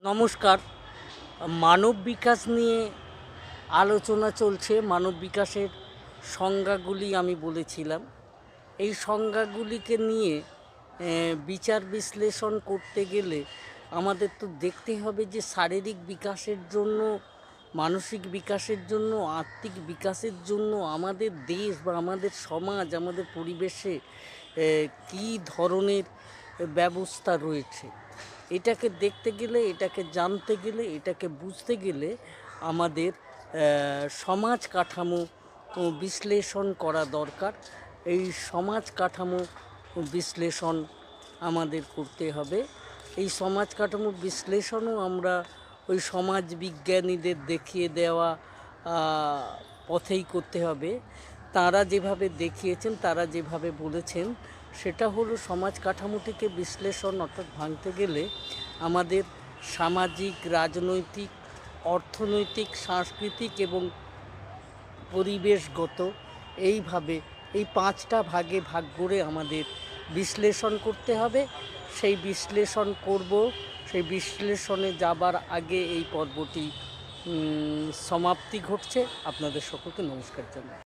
নমস্কার। মানব বিকাশ নিয়ে আলোচনা চলছে। মানব বিকাশের সংজ্ঞাগুলি আমি বলেছিলাম। এই সংজ্ঞাগুলিকে নিয়ে বিচার বিশ্লেষণ করতে গেলে আমাদের তো দেখতে হবে যে শারীরিক বিকাশের জন্য, মানসিক বিকাশের জন্য, আত্মিক বিকাশের জন্য আমাদের দেশ বা আমাদের সমাজ, আমাদের পরিবেশে কী ধরনের ব্যবস্থা রয়েছে। এটাকে দেখতে গেলে, এটাকে জানতে গেলে, এটাকে বুঝতে গেলে আমাদের সমাজ কাঠামো বিশ্লেষণ করা দরকার। এই সমাজ কাঠামো বিশ্লেষণ আমাদের করতে হবে। এই সমাজ কাঠামো বিশ্লেষণও আমরা ওই সমাজ বিজ্ঞানীদের দেখিয়ে দেওয়া পথেই করতে হবে। তারা যেভাবে দেখিয়েছেন, তারা যেভাবে বলেছেন, সেটা হলো সমাজ কাঠামোটিকে বিশ্লেষণ অর্থাৎ ভাঙতে গেলে আমাদের সামাজিক, রাজনৈতিক, অর্থনৈতিক, সাংস্কৃতিক এবং পরিবেশগত এইভাবে এই 5টা ভাগে ভাগ করে আমাদের বিশ্লেষণ করতে হবে। সেই বিশ্লেষণ করব। সেই বিশ্লেষণে যাবার আগে এই পর্বটি সমাপ্তি ঘটছে। আপনাদের সকলকে নমস্কার জানাই।